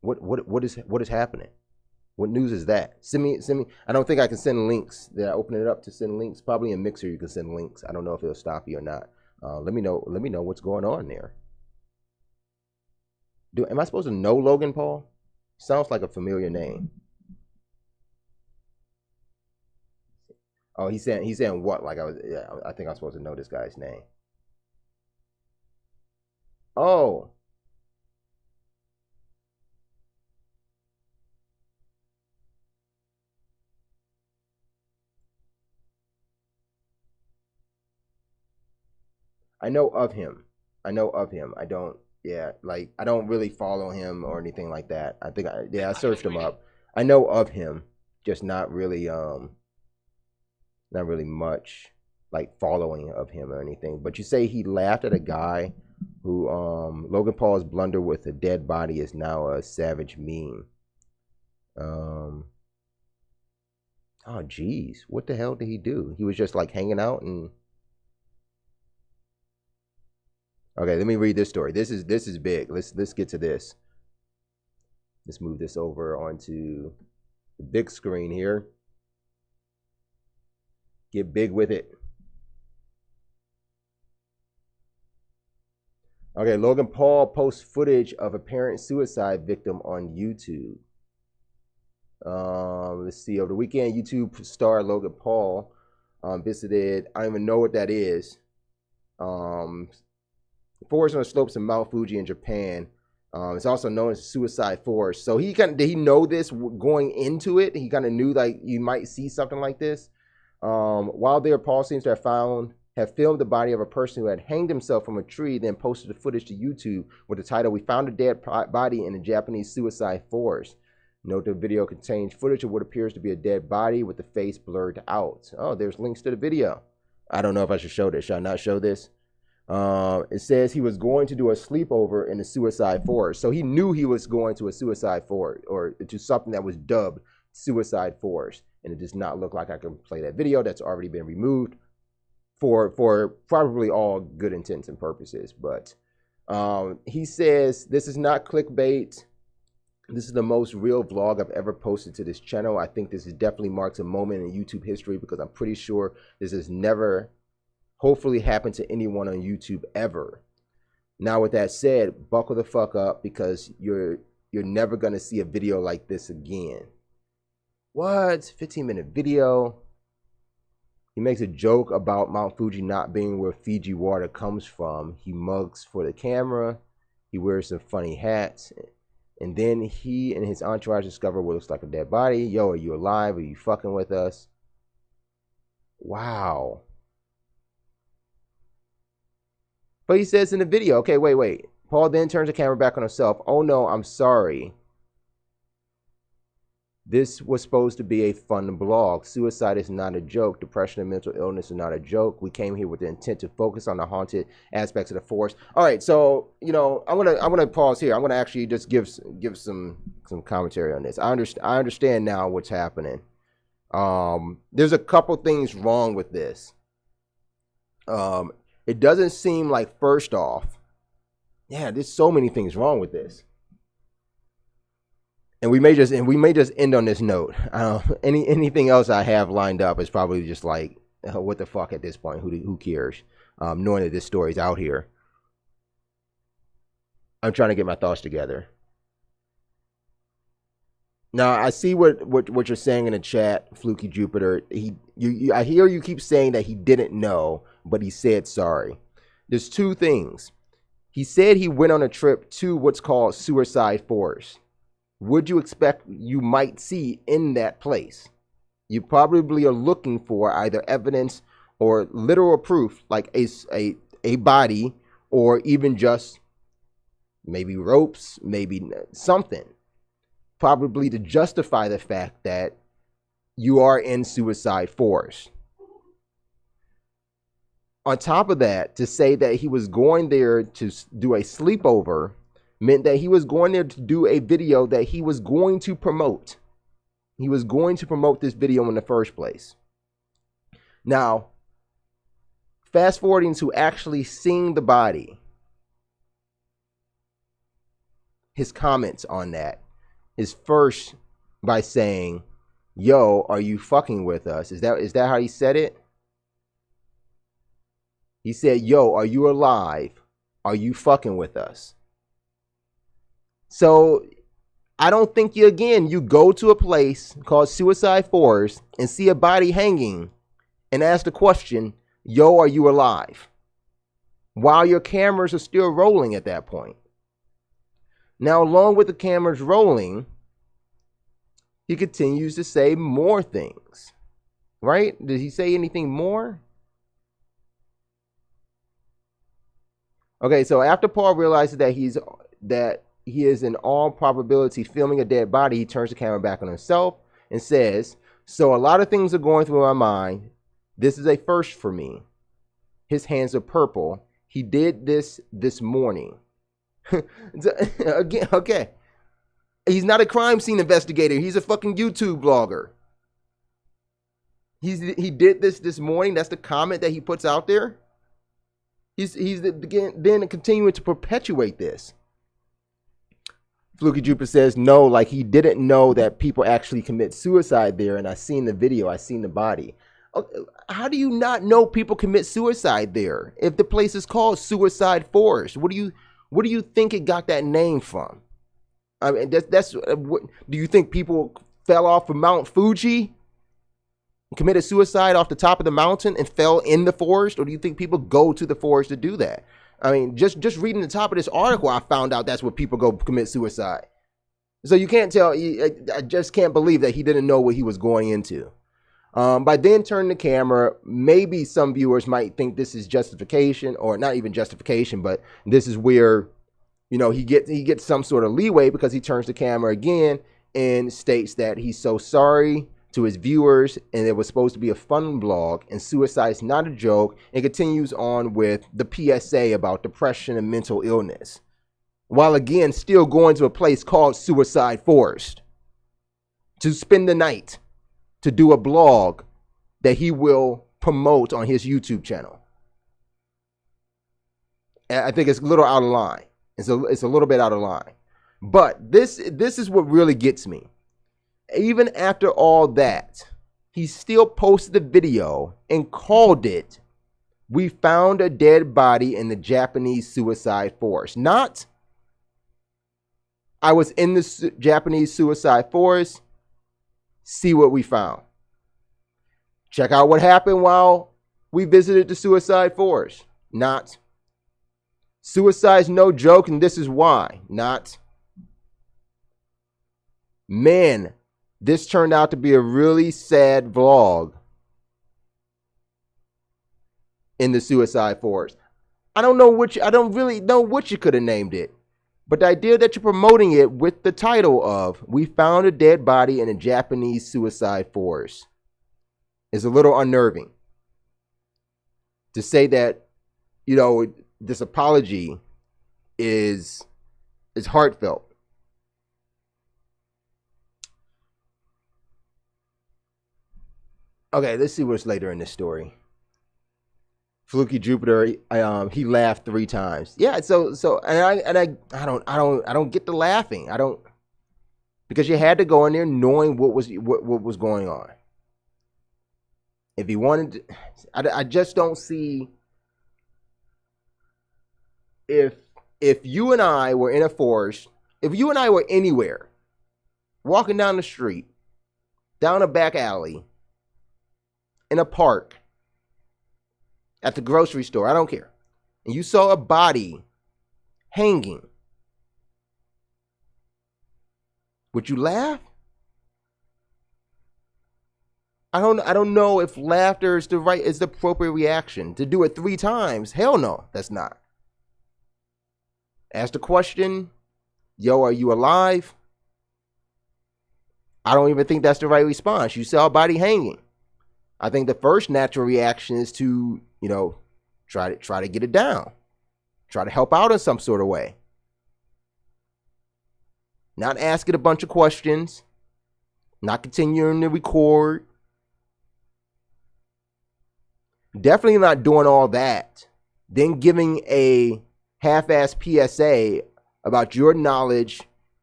What is happening? What news is that? Send me. I don't think I can send links. Did I open it up to send links? Probably in Mixer you can send links. I don't know if it'll stop you or not. Let me know what's going on there. Am I supposed to know Logan Paul? Sounds like a familiar name. Oh, he's saying what? Like I think I'm supposed to know this guy's name. Oh. I know of him. I don't, I don't really follow him or anything like that. I searched him up. I know of him, just not really much like following of him or anything. But you say he laughed at a guy who Logan Paul's blunder with a dead body is now a savage meme. Oh geez, what the hell did he do? He was just like hanging out and okay, let me read this story. This is big. Let's get to this. Let's move this over onto the big screen here. Get big with it. Okay, Logan Paul posts footage of apparent suicide victim on YouTube. Let's see. Over the weekend, YouTube star Logan Paul visited, I don't even know what that is. Forest on the slopes of Mount Fuji in Japan. It's also known as Suicide Forest. So did he know this going into it? He kind of knew like you might see something like this. While there, Paul seems to have filmed the body of a person who had hanged himself from a tree, then posted the footage to YouTube with the title, "We found a dead body in a Japanese suicide forest." Note the video contains footage of what appears to be a dead body with the face blurred out. Oh, there's links to the video. I don't know if I should show this. Should I not show this? It says he was going to do a sleepover in the suicide forest. So he knew he was going to a suicide forest or to something that was dubbed suicide forest. And it does not look like I can play that video. That's already been removed for probably all good intents and purposes. But he says, this is not clickbait. This is the most real vlog I've ever posted to this channel. I think this definitely marks a moment in YouTube history because I'm pretty sure this has never hopefully happened to anyone on YouTube ever. Now, with that said, buckle the fuck up because you're You're never going to see a video like this again. What? 15-minute video. He makes a joke about Mount Fuji not being where Fiji water comes from. He mugs for the camera. He wears some funny hats. And then he and his entourage discover what looks like a dead body. Yo, are you alive? Are you fucking with us? Wow. But he says in the video, okay, wait. Paul then turns the camera back on himself. Oh no, I'm sorry. This was supposed to be a fun blog. Suicide is not a joke. Depression and mental illness are not a joke. We came here with the intent to focus on the haunted aspects of the forest. All right, so I'm gonna pause here. I'm gonna actually just give some commentary on this. I understand now what's happening. There's a couple things wrong with this. It doesn't seem like, first off, there's so many things wrong with this. And we may just end on this note. Anything else I have lined up is probably just like, what the fuck at this point? Who cares? Knowing that this story's out here. I'm trying to get my thoughts together. Now I see what you're saying in the chat, Fluky Jupiter. I hear you keep saying that he didn't know, but he said sorry. There's two things. He said he went on a trip to what's called Suicide Forest. Would you expect you might see in that place? You probably are looking for either evidence or literal proof, like a body, or even just maybe ropes, maybe something, probably to justify the fact that you are in Suicide Forest. On top of that, to say that he was going there to do a sleepover meant that he was going there to do a video that he was going to promote. He was going to promote this video in the first place. Now, fast forwarding to actually seeing the body, his comments on that is first by saying, yo, are you fucking with us? Is that how he said it? He said, yo, are you alive? Are you fucking with us? So I don't think you go to a place called Suicide Forest and see a body hanging and ask the question, yo, are you alive? While your cameras are still rolling at that point. Now, along with the cameras rolling, he continues to say more things, right? Did he say anything more? Okay, so after Paul realizes that he is in all probability filming a dead body, he turns the camera back on himself and says, so a lot of things are going through my mind. This is a first for me. His hands are purple. He did this morning. Again, okay. He's not a crime scene investigator. He's a fucking YouTube blogger. He did this morning. That's the comment that he puts out there. He's then continuing to perpetuate this. Fluky Jupiter says, no, like he didn't know that people actually commit suicide there, and I seen the video, I seen the body. How do you not know people commit suicide there if the place is called Suicide Forest? What do you think it got that name from? I mean, that's what do you think people fell off of Mount Fuji and committed suicide off the top of the mountain and fell in the forest, or do you think people go to the forest to do that? I mean, just reading the top of this article, I found out that's where people go commit suicide. So you can't tell. I just can't believe that he didn't know what he was going into. By then turning the camera, maybe some viewers might think this is justification, or not even justification, but this is where, he gets some sort of leeway, because he turns the camera again and states that he's so sorry to his viewers, and it was supposed to be a fun blog, and suicide's not a joke, and continues on with the PSA about depression and mental illness, while again still going to a place called Suicide Forest to spend the night, to do a blog that he will promote on his YouTube channel. And I think it's a little out of line. It's a little bit out of line. But this is what really gets me. Even after all that, he still posted the video and called it, "We found a dead body in the Japanese Suicide Forest." Not, I was in the Japanese suicide forest. See what we found. Check out what happened while we visited the suicide forest. Not. Suicide's no joke, and this is why. Not. Man, this turned out to be a really sad vlog in the suicide forest. I don't really know what you could have named it. But the idea that you're promoting it with the title of "We found a dead body in a Japanese suicide forest" is a little unnerving. To say that, this apology is heartfelt. Okay, let's see what's later in this story. Fluky Jupiter, he laughed 3 times. Yeah, I don't get the laughing. I don't, because you had to go in there knowing what was going on. If he wanted, I just don't see. If you and I were in a forest, if you and I were anywhere, walking down the street, down a back alley, in a park, at the grocery store, I don't care, and you saw a body hanging, would you laugh? I don't know if laughter is the appropriate reaction. To do it 3 times, hell no, that's not. Ask the question, yo, are you alive? I don't even think that's the right response. You saw a body hanging. I think the first natural reaction is to, try to get it down. Try to help out in some sort of way. Not asking a bunch of questions. Not continuing to record. Definitely not doing all that. Then giving a half-assed PSA about your knowledge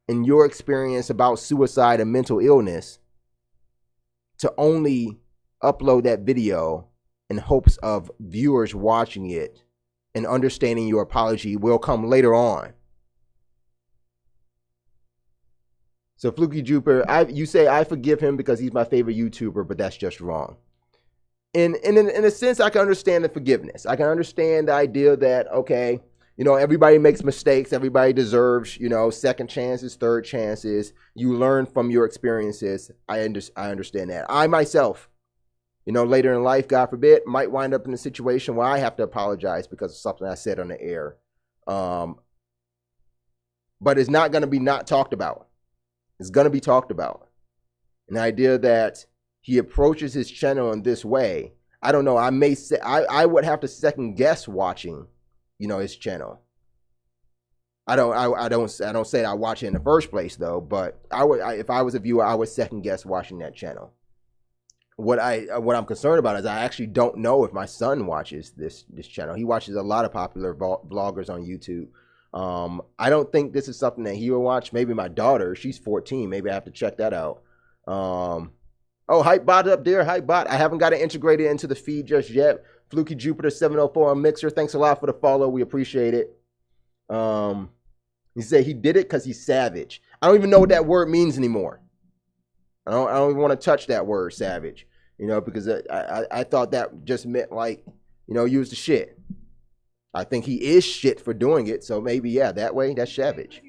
and your experience about suicide and mental illness to only upload that video in hopes of viewers watching it and understanding your apology will come later on. So Fluky Jupiter, you say I forgive him because he's my favorite YouTuber, but that's just wrong. In a sense, I can understand the forgiveness. I can understand the idea that, okay, everybody makes mistakes. Everybody deserves, second chances, third chances. You learn from your experiences. I understand that. I myself, later in life, God forbid, might wind up in a situation where I have to apologize because of something I said on the air. But it's not going to be not talked about. It's going to be talked about. And the idea that he approaches his channel in this way, I don't know. I may say I would have to second guess watching, his channel. I don't say that I watch it in the first place though, but if I was a viewer, I would second guess watching that channel. What I'm concerned about is I actually don't know if my son watches this channel. He watches a lot of popular vloggers on YouTube. I don't think this is something that he will watch. Maybe my daughter, she's 14. Maybe I have to check that out. Oh, Hypebot up there, Hypebot. I haven't got it integrated into the feed just yet. Fluky Jupiter 704 on Mixer. Thanks a lot for the follow. We appreciate it. He said he did it because he's savage. I don't even know what that word means anymore. I don't even want to touch that word, savage. Because I thought that just meant like, use the shit. I think he is shit for doing it. So maybe, yeah, that way, that's savage.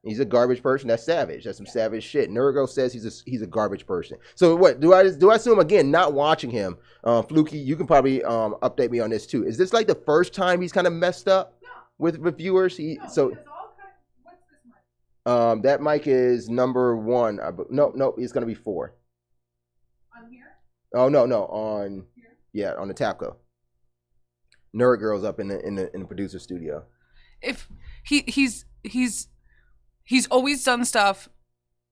He's a garbage person. That's savage. That's some savage shit. Nurgo says he's a garbage person. So what do I assume again? Not watching him, Fluky. You can probably update me on this too. Is this like the first time he's kind of messed up with viewers? What's this mic? That mic is number 1. No, it's gonna be 4. On here? Oh no, on here? Yeah, on the Tapco. Nerd Girl's up in the producer studio. If he's always done stuff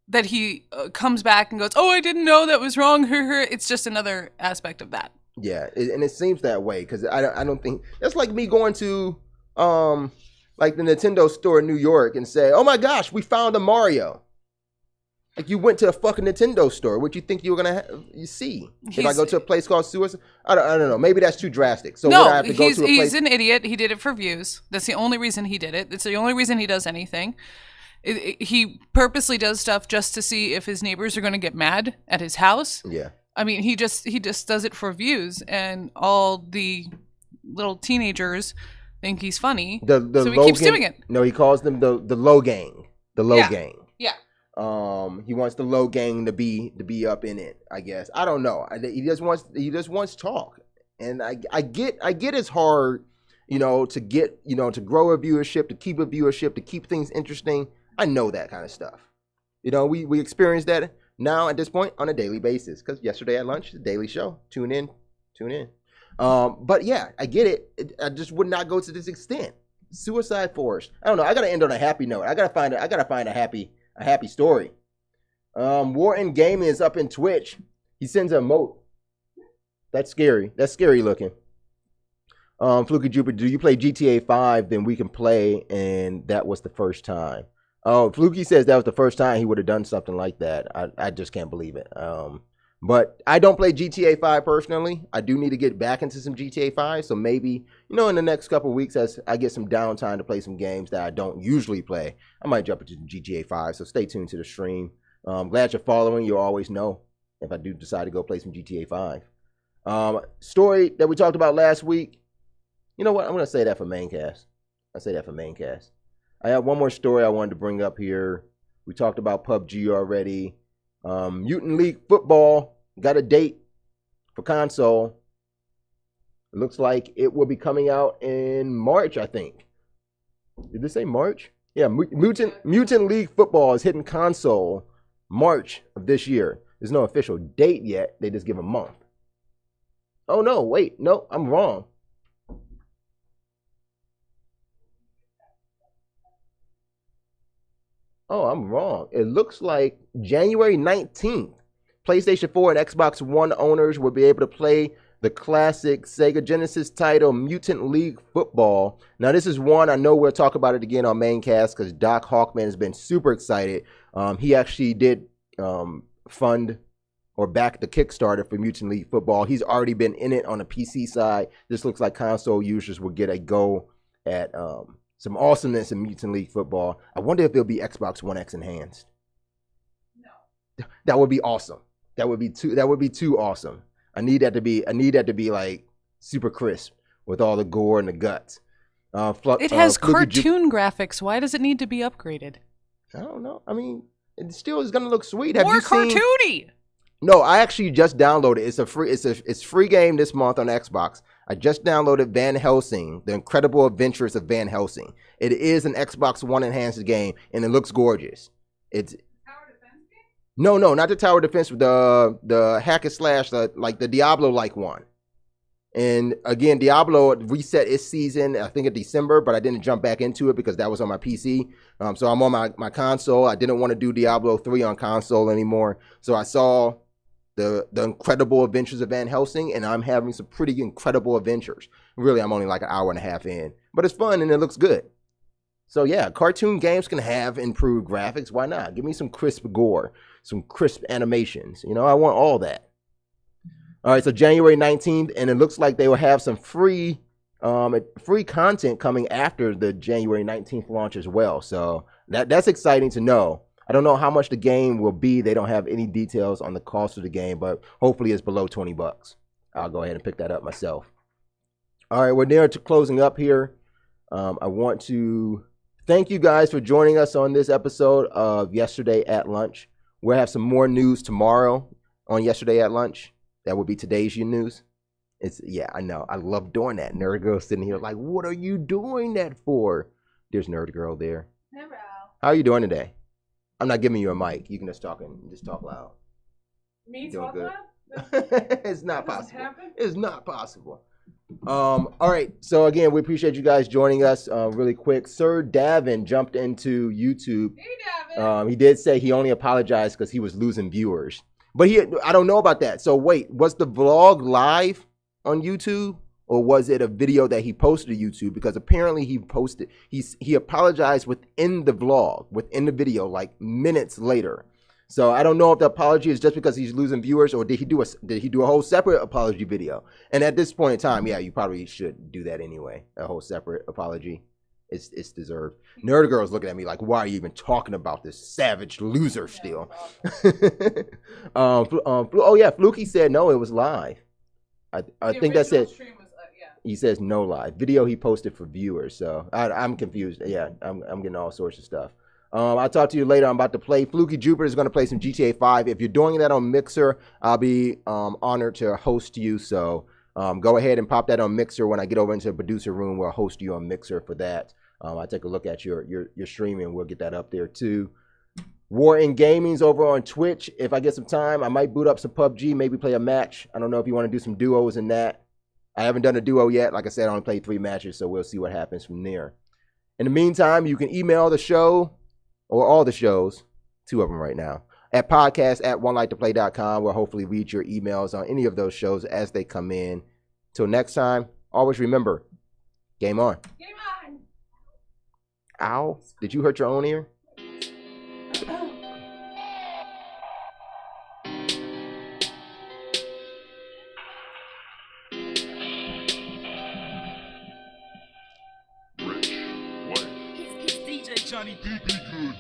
that he comes back and goes, oh, I didn't know that was wrong. It's just another aspect of that. Yeah, and it seems that way because I don't think that's like me going to like the Nintendo store in New York and say, oh my gosh, we found a Mario. Like you went to a fucking Nintendo store. What you think you were gonna see? If I go to a place called Suicide, I don't know. Maybe that's too drastic. So no, would I have to go to a place? He's an idiot. He did it for views. That's the only reason he did it. It's the only reason he does anything. He purposely does stuff just to see if his neighbors are going to get mad at his house. Yeah. I mean, he just does it for views, and all the little teenagers think he's funny. So he keeps doing it. No, he calls them the low gang. The low gang. Yeah. He wants the low gang to be up in it, I guess. I don't know. He just wants talk. And I get it's hard, to get, to grow a viewership, to keep a viewership, to keep things interesting. I know that kind of stuff. We experience that now at this point on a daily basis, because yesterday at lunch, the Daily Show. Tune in. But yeah, I get it. I just would not go to this extent. Suicide Forest. I don't know. I gotta end on a happy note. I gotta find a happy story. Wharton Gaming is up in Twitch. He sends a emote. That's scary. That's scary looking. Fluky Jupiter, do you play GTA 5? Then we can play. And that was the first time. Oh, Fluky says that was the first time he would have done something like that. I just can't believe it. But I don't play GTA 5 personally. I do need to get back into some GTA 5. So maybe, in the next couple of weeks, as I get some downtime to play some games that I don't usually play, I might jump into GTA 5. So stay tuned to the stream. Glad you're following. You'll always know if I do decide to go play some GTA 5. Story that we talked about last week. You know what? I'm going to say that for Maincast. I say that for Maincast. I have one more story I wanted to bring up here. We talked about PUBG already. Mutant League Football got a date for console. It looks like it will be coming out in March, I think. Did they say March? Yeah, Mutant League Football is hitting console March of this year. There's no official date yet. They just give a month. Oh, no, wait. No, I'm wrong. Oh, I'm wrong. It looks like January 19th, PlayStation 4 and Xbox One owners will be able to play the classic Sega Genesis title, Mutant League Football. Now, this is one, I know we'll talk about it again on Maincast because Doc Hawkman has been super excited. He actually did fund or back the Kickstarter for Mutant League Football. He's already been in it on the PC side. This looks like console users will get a go at some awesomeness in Mutant League Football. I wonder if there'll be Xbox One X enhanced. No. That would be awesome. That would be too awesome. I need that to be like super crisp with all the gore and the guts. It has cartoon graphics. Why does it need to be upgraded? I don't know. I mean, it still is gonna look sweet. More cartoony. No, I actually just downloaded. It's free game this month on Xbox. I just downloaded Van Helsing, The Incredible Adventures of Van Helsing. It is an Xbox One enhanced game, and it looks gorgeous. It's Tower Defense game? No, not the Tower Defense, the hack and slash, like the Diablo-like one. And again, Diablo reset its season, I think in December, but I didn't jump back into it because that was on my PC. So I'm on my console. I didn't want to do Diablo 3 on console anymore. So I saw the Incredible Adventures of Van Helsing, and I'm having some pretty incredible adventures. Really, I'm only like an hour and a half in, but it's fun and it looks good. So yeah, cartoon games can have improved graphics. Why not? Give me some crisp gore, some crisp animations. I want all that. All right, so January 19th, and it looks like they will have some free content coming after the January 19th launch as well. So that's exciting to know. I don't know how much the game will be. They don't have any details on the cost of the game, but hopefully it's below $20. I'll go ahead and pick that up myself. All right, we're near to closing up here. I want to thank you guys for joining us on this episode of Yesterday at Lunch. We'll have some more news tomorrow on Yesterday at Lunch. That will be today's news. I know. I love doing that. Nerd Girl sitting here like, what are you doing that for? There's Nerd Girl there. Hello. How are you doing today? I'm not giving you a mic. You can just talk loud. Me talk loud? It's not That possible. doesn't happen? It's not possible. All right. So again, we appreciate you guys joining us. Really quick, Sir Davin jumped into YouTube. Hey, Davin. He did say he only apologized because he was losing viewers. But I don't know about that. So wait, was the vlog live on YouTube? Or was it a video that he posted to YouTube? Because apparently he apologized within the vlog, within the video, like minutes later. So I don't know if the apology is just because he's losing viewers, or did he do a whole separate apology video? And at this point in time, yeah, you probably should do that anyway, a whole separate apology. It's deserved. Nerd Girl's looking at me like, why are you even talking about this savage loser still? Oh yeah, Fluky said no, it was live. I think that said he says no live video he posted for viewers. So I'm confused. Yeah, I'm getting all sorts of stuff. I'll talk to you later. I'm about to play. Fluky Jupiter is going to play some GTA 5. If you're doing that on Mixer, I'll be honored to host you. So go ahead and pop that on Mixer. When I get over into the producer room, we'll host you on Mixer for that. I'll take a look at your streaming. We'll get that up there too. War in Gaming's over on Twitch. If I get some time, I might boot up some PUBG, maybe play a match. I don't know if you want to do some duos in that. I haven't done a duo yet. Like I said, I only played 3 matches, so we'll see what happens from there. In the meantime, you can email the show or all the shows, 2 of them right now, at podcast@onelighttoplay.com. We'll hopefully read your emails on any of those shows as they come in. Till next time, always remember, game on. Game on. Ow. Did you hurt your own ear? Rich, what? It's DJ Johnny B. Good.